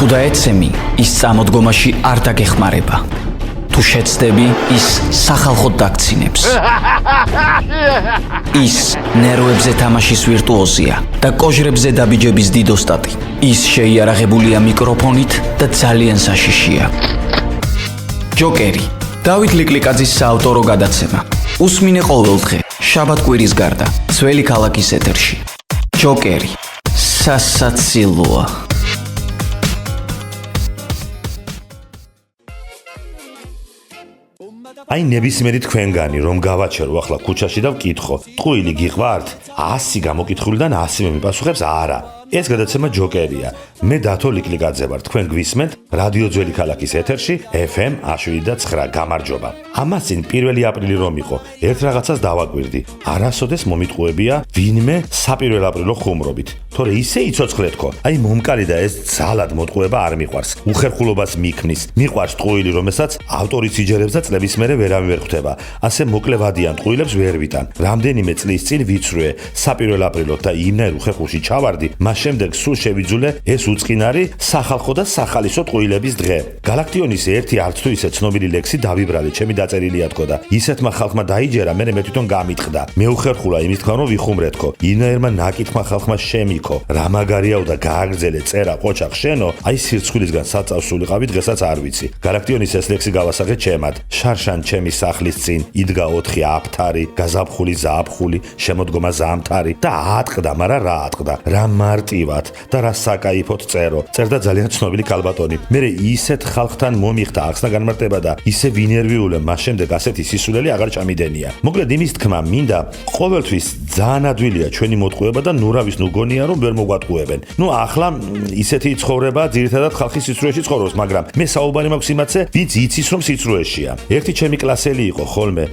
თუ დაეცემი, ის წამოდგომაში არ დაგეხმარება. თუ შეცდები, ის სახალხოდ დაგცინებს. ის ნერვებზე თამაშის ვირტუოზია და კოჟრებზე დაბიჯების დიდოსტატი. ის შეიარაღებულია მიკროფონით და ძალიან საშიშია. ჯოკერი, დავით ლიკლიკაძის საავტორო გადაცემა. უსმინე ყოველდღე, შაბათ-კვირის გარდა, ძველი ქალაქის ეთერში. ჯოკერი, სასაცილოა. აი ნებისმიერი თქვენგანი რომ გავაჩერო ახლა ქუჩაში და ვკითხო, ტყუილი გიყვართ? 100 გამოკითხულიდან 100 მიპასუხებს არა. ეს გადაცემა ჯოკერია. მე დათო ლიკლიკაძე ვარ, თქვენ გვისმენთ რადიო ძველი ქალაქის ეთერში FM 107.9. გამარჯობა. ამას წინ 1 აპრილი რომ იყო, ერთ რაღაცას დავაკვირდი. არასოდეს მომიტყუებია ვინმე საპირველ აპრილო ხუმრობით. თორე ისე იცოცხლეთქო, აი მომკალი და ეს ძალად მოტყუება არ მიყვარს. უხერხულობას მიქმნის. მიყვარს ტყუილი, რომელსაც ავტორიც იჯერებს და წლების მერე ვერავინ ვერ ხვდება. ასე მოკლევადიან ტყუილებს ვერ ვიტან. რამდენიმე წლის წინ ვიცრუე საპირველ აპრილოთ და იმნაირ უხერხულში ჩავარდი. შემდეგ სულ შევიძულე ეს უწყინარი სახალხო და სახალისო ტყუილების დღე. გალაქტიონის ერთი არც თუ ისე ცნობილი ლექსი დავიბრალე, ჩემი დაწერილია თქო და ისეთმა ხალხმა დაიჯერა, მე თვითონ გამიტყდა. მე უხერხულა იმის თქვა რომ ვიხუმრეთქო. ინაერმა ნაკითხმა ხალხმა შემიქო. რა მაგარიაო და გააგრძელე წერა ყოჩა ხშენო, აი სირცხვილისგან საწავსულიყავი დღესაც არ ვიცი. გალაქტიონის ეს ლექსი გავასახე ჩემად. შარშან ჩემი სახლის წინ იდგა 4 აფთარი, გაზაფხული ზაფხული, შემოდგომა ზამთარი და ატყდა, მაგრამ რა ატყდა? რა მარტივად და რა საკაიფოდ წერო. წერდა ძალიან ცნობილი ქალბატონი. მე ისეთ ხალხთან მომიხდა ახსნა განმარტება და ისე ვინერვიულე, მას შემდეგ ასეთი სისულელი აღარ ჩამიდენია. მოკლედ იმის თქმა მინდა, ყოველთვის ძალიან ადვილია ჩვენი მოტყუება და ნურავის ნუგონია რომ ვერ მოგვატყუებენ. ნუ ახლა ისეთი ცხოვრება ძირითადად ხალხის სიცრუეში ცხოვრობს, მაგრამ მე საუბარი მაქვს იმათზე, ვინც იცის რომ სიცრუეშია. ერთი ჩემი კლასელი იყო ხოლმე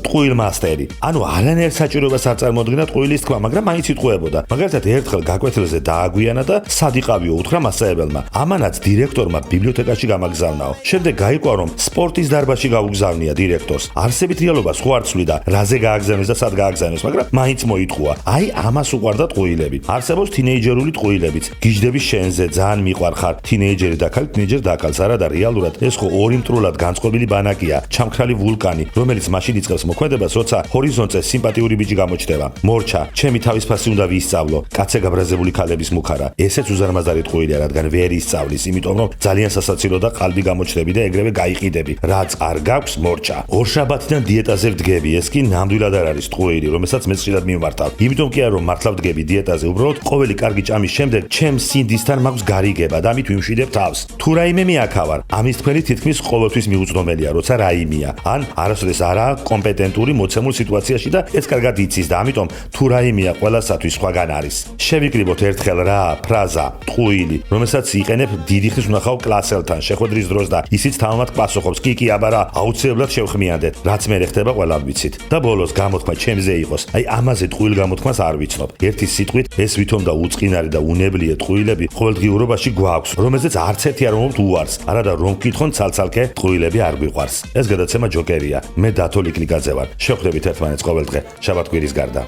ტყუილ მასტერი. ანუ არანაირ საჭიროებას არ წარმოადგენდა ტყუილის თქვა, მაგრამ მაინც იტყუებოდა. მაგალითად ერთხელ გაკვეთილზე დააგვიანა და სადიყავიო უთხრა მასწავლებელმა. ამანაც დირექტორმა ბიბლიოთეკაში გამაგზავნაო. შემდეგ გაიგო რომ სპორტის დარბაზში გაუგზავნია დირექტორს. არსებით რეალობა სხვა არ ცვლიდა, რაზე გააგზავნეს და სად გააგზავნეს, მაგრამ მაინც მოიტყუა. აი ამას უყვარდა ტყუილები. არსებობს თინეიჯერული ტყუილებიც. გიждდები შენზე, ძალიან მიყვარხარ. თინეიჯერი და ქალი, თინეიჯერ დაკალს არა და რეალურად ეს ხო ორი მტრულად განწყობილი ბანაკია, ჩამქრალი ვულკანი, რომელიც მაშინ იწყებს მოქმედებას, როცა ჰორიზონტზე სიმპათიური ბიჭი გამოჩნდება. მორჩა, ჩემი თავისფასი უნდა ვისწავლო. კაცე გაბრაზებული ქალების მუქარა. ესეც უზარმაზარი ტყუილია, რადგან ვერ ისწავლის, იმიტომ რომ ძალიან სასაცილო და ყალბი გამოჩნდები და ეგრევე გაიყიდები. რაც არ გაქვს მორჩა. ორშაბათიდან დიეტაზე ვდგები, ეს კი ნამდვილად არ არის ტყუილი, რომელსაც მე ხშირად მიმართავ. იმიტომ კი არ რომ მართლა ვდგები დიეტაზე, უბრალოდ ყოველი კარგი ჭამის შემდეგ ჩემს სინდისთან მაქვს გარიგება და ამით ვიმშვიდებ თავს. თუ რაიმე მეაქავარ, ამის თქვენი თითქმის ყოველთვის მიუწვდომელია, როცა რაიმეა. ან არასოდეს არაა კომპეტენტური მოცემულ სიტუაციაში და ეს კარგად იცის და ამიტომ თუ რაიმეა ყველასათვის სხვაგან არის. შევიკრიბოთ ერთხელ რა ფრაზა ტყუილი, რომელსაც იყენებ დიდი ხნის უნახავ კლასელთან შეხვედრის დროს და ისიც თამამად პასუხობს კი აბარა აუცილებლად შევხმიანდეთ, რაც მე ხდება ყველამ ვიცით. და ბოლოს გამოთქმა ჩემზე იყოს, აი ამაზე ტყუილ გამოთქმას არ ვიცნობ. ერთი სიტყვით ეს ვითომ და უწყინარი და უნებლიე ტყუილები ყოველდღიურობაში გვაქვს, რომელზეც არც ერთი არ მომობთ უარს, არადა რომ გითხონ ცალცალკე ტყუილები არ გვიყვარს. ეს გადაცემა ჯოკერია. მე დათო ლიკლიკაძე ვარ. შევხვდებით ერთმანეთს ყოველდღე შაბათ-კვირის გარდა.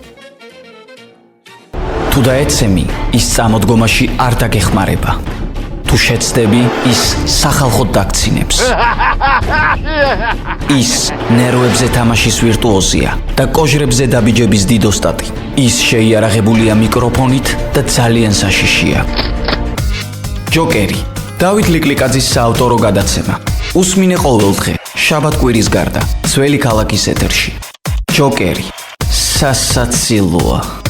თუ დაეცემი, ის წამოდგომაში არ დაგეხმარება. თუ შეცდები, ის სახალხოდ დაგცინებს. ის ნერვებზე თამაშის ვირტუოზია და კოჟრებზე დაბიჯების დიდოსტატი. ის შეიარაღებულია მიკროფონით და ძალიან საშიშია. ჯოკერი, დავით ლიკლიკაძის საავტორო გადაცემა. უსმინე ყოველდღე, შაბათ-კვირის გარდა, ძველი ქალაქის ეთერში. ჯოკერი, სასაცილოა.